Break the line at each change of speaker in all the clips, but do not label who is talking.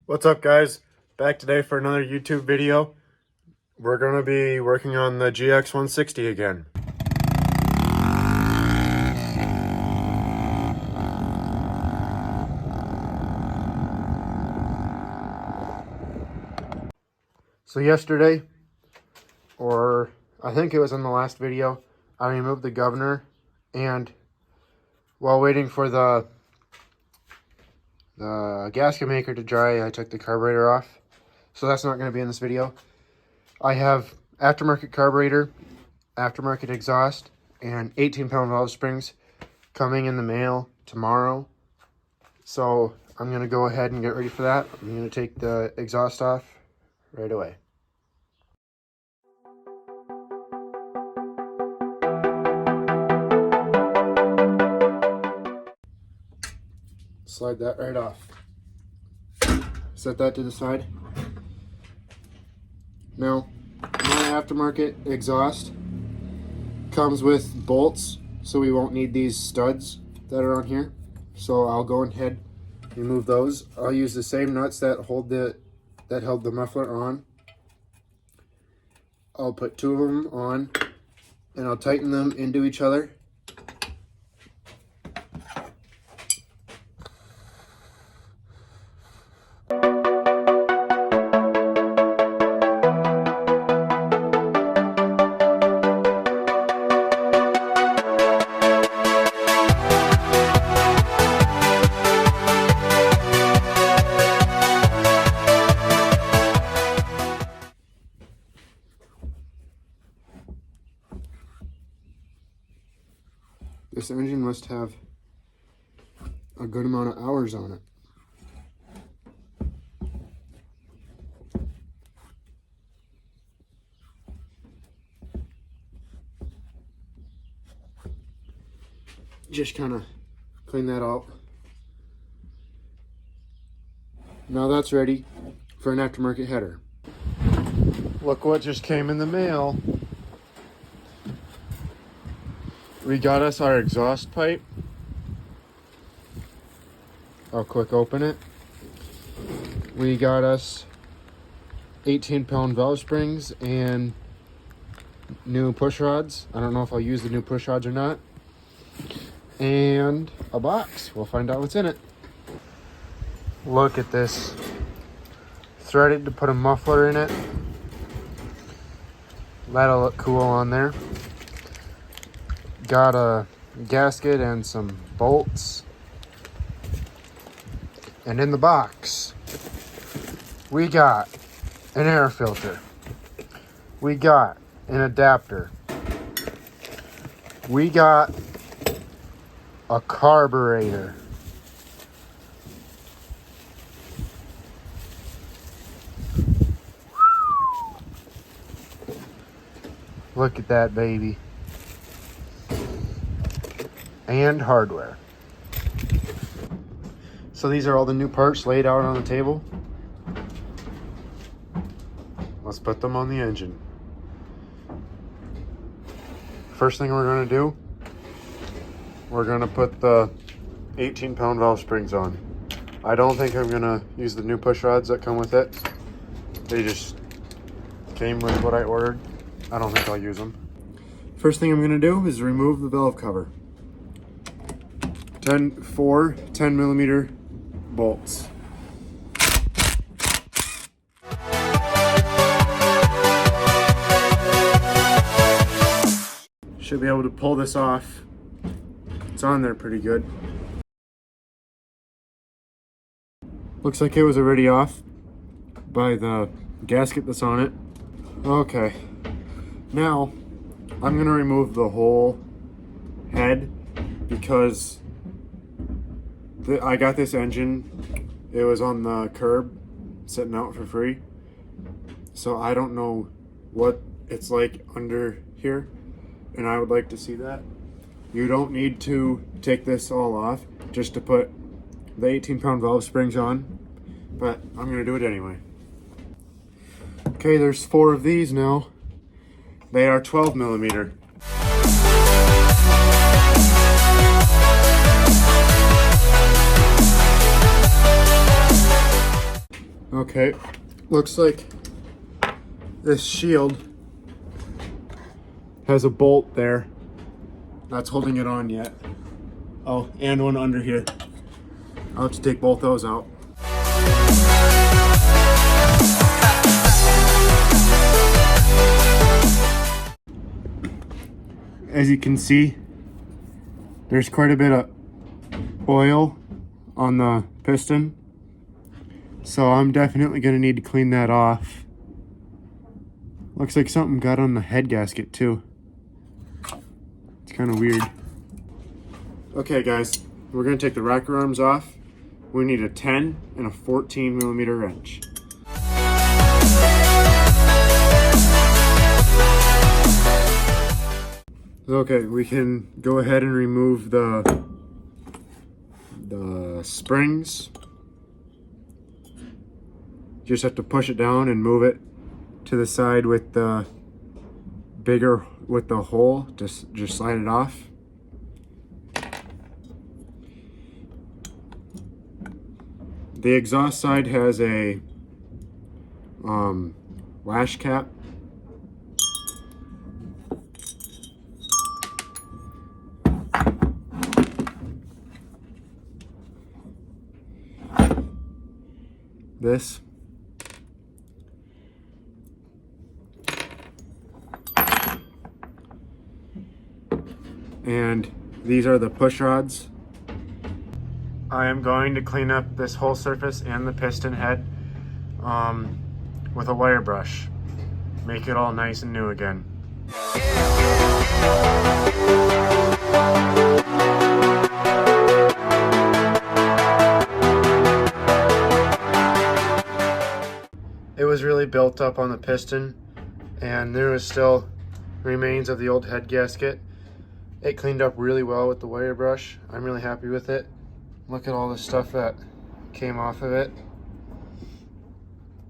What's up, guys? Back today for another YouTube video. We're going to be working on the GX160 again. So yesterday, or I think it was in the last video, I removed the governor, and while waiting for the gasket maker to dry, I took the carburetor off. So that's not going to be in this video. I have aftermarket carburetor, aftermarket exhaust, and 18-pound valve springs coming in the mail tomorrow. So I'm going to go ahead and get ready for that. I'm going to take the exhaust off right away. Slide that right off. Set that to the side. Now, my aftermarket exhaust comes with bolts, so we won't need these studs that are on here. So I'll go ahead and remove those. I'll use the same nuts that held the muffler on. I'll put two of them on, and I'll tighten them into each other. This engine must have a good amount of hours on it. Just kind of clean that out. Now that's ready for an aftermarket header. Look what just came in the mail. We got us our exhaust pipe. I'll quick open it. We got us 18-pound valve springs and new push rods. I don't know if I'll use the new push rods or not. And a box. We'll find out what's in it. Look at this. Threaded to put a muffler in it. That'll look cool on there. Got a gasket and some bolts. And in the box, we got an air filter. We got an adapter. We got a carburetor. Look at that baby. And hardware. So these are all the new parts laid out on the table. Let's put them on the engine. First thing we're going to do, we're going to put the 18-pound valve springs on. I don't think I'm going to use the new push rods that come with it. They just came with what I ordered. I don't think I'll use them. First thing I'm going to do is remove the valve cover. 4 10mm bolts. Should be able to pull this off. It's on there pretty good. Looks like it was already off by the gasket that's on it. Okay, now I'm gonna remove the whole head because I got this engine, it was on the curb, sitting out for free. So I don't know what it's like under here, and I would like to see that. You don't need to take this all off just to put the 18-pound valve springs on, but I'm gonna do it anyway. Okay, there's 4 of these now. They are 12mm. Okay, looks like this shield has a bolt there that's holding it on yet. Oh, and one under here. I'll have to take both those out. As you can see, there's quite a bit of oil on the piston, so I'm definitely going to need to clean that off. Looks like something got on the head gasket too. It's kind of weird. Okay guys, we're going to take the rocker arms off. We need a 10 and a 14 millimeter wrench. Okay, we can go ahead and remove the springs. Just have to push it down and move it to the side with the hole. Just slide it off. The exhaust side has a lash cap. This. And these are the push rods. I am going to clean up this whole surface and the piston head with a wire brush. Make it all nice and new again. It was really built up on the piston, and there was still remains of the old head gasket. It cleaned up really well with the wire brush. I'm really happy with it. Look at all the stuff that came off of it.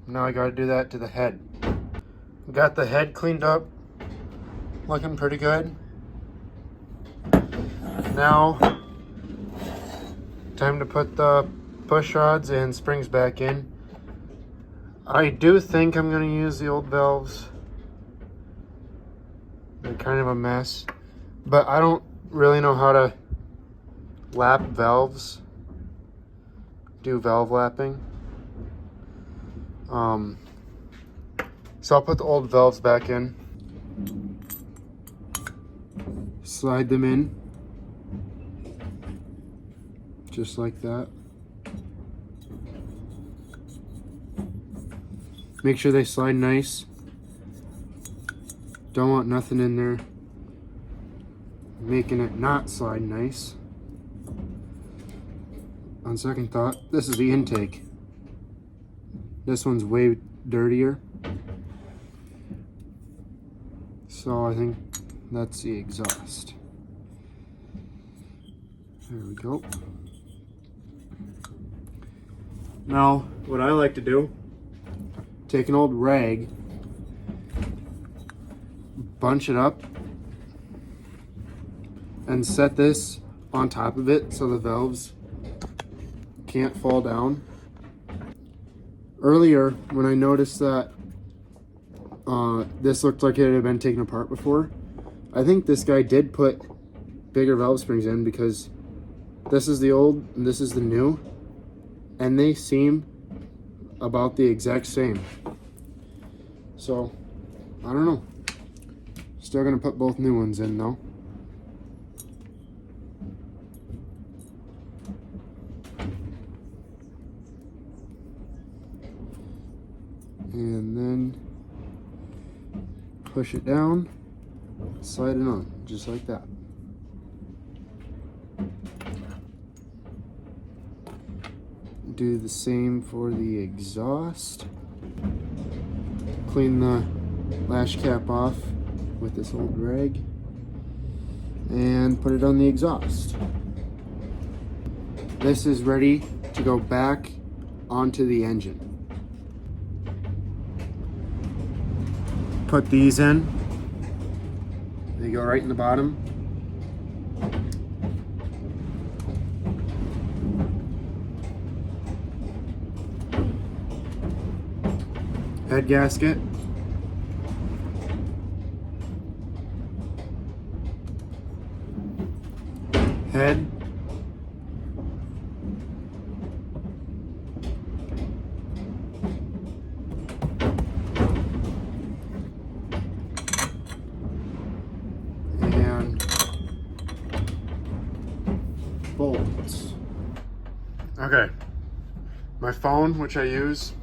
Now I gotta do that to the head. Got the head cleaned up, looking pretty good. Now, time to put the push rods and springs back in. I do think I'm gonna use the old valves. They're kind of a mess, but I don't really know how to lap valves, do valve lapping. So I'll put the old valves back in. Slide them in, just like that. Make sure they slide nice. Don't want nothing in there making it not slide nice. On second thought, this is the intake. This one's way dirtier. So I think that's the exhaust. There we go. Now, what I like to do, take an old rag, bunch it up, and set this on top of it so the valves can't fall down. Earlier, when I noticed that this looked like it had been taken apart before, I think this guy did put bigger valve springs in, because this is the old and this is the new, and they seem about the exact same. So, I don't know. Still gonna put both new ones in though. And then push it down, slide it on, just like that. Do the same for the exhaust. Clean the lash cap off with this old rag and put it on the exhaust. This is ready to go back onto the engine. Put these in. They go right in the bottom. head gasket. Head. And bolts. Okay. My phone, which I use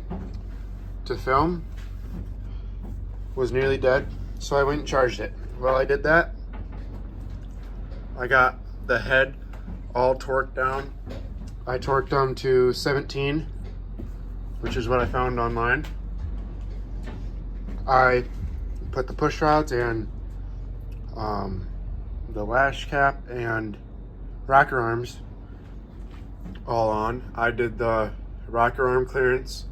to film, was nearly dead, so I went and charged it. While I did that, I got the head all torqued down. I torqued them to 17, which is what I found online. I put the push rods and the lash cap and rocker arms all on. I did the rocker arm clearance.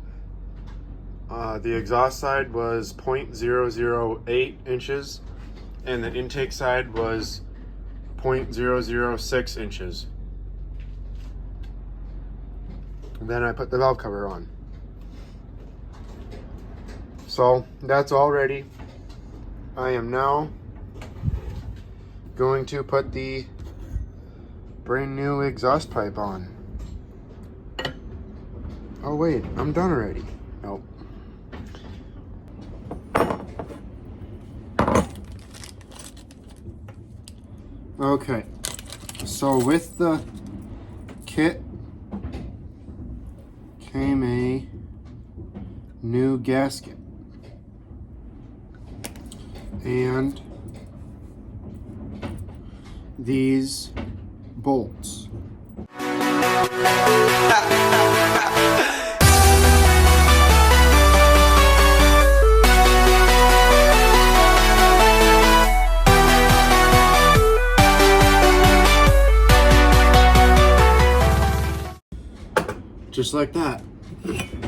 The exhaust side was 0.008 inches and the intake side was 0.006 inches. And then I put the valve cover on. So that's all ready. I am now going to put the brand new exhaust pipe on. Oh wait, I'm done already. Nope. Okay, so with the kit came a new gasket and these bolts. Just like that.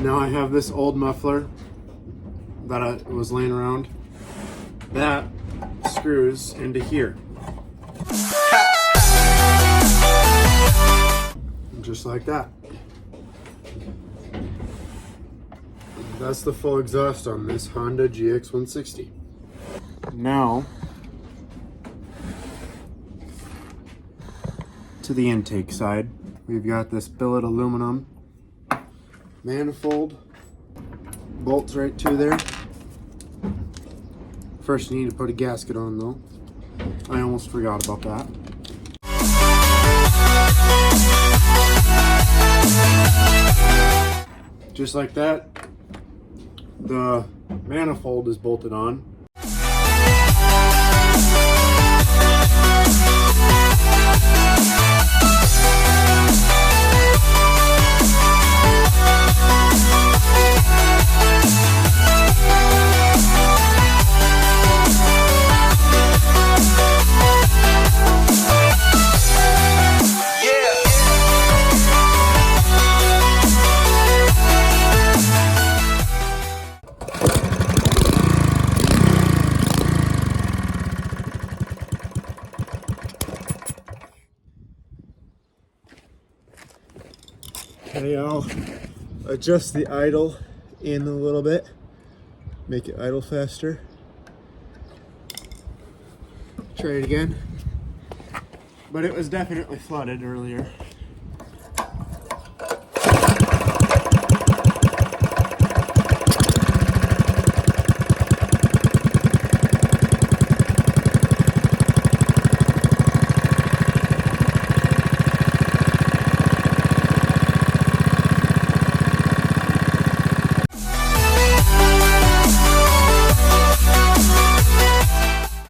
Now I have this old muffler that was laying around that screws into here. Just like that. That's the full exhaust on this Honda GX160. Now to the intake side. We've got this billet aluminum manifold, bolts right to there. First you need to put a gasket on though. I almost forgot about that. Just like that, the manifold is bolted on. Okay, I'll adjust the idle in a little bit, make it idle faster. Try it again. But it was definitely flooded earlier.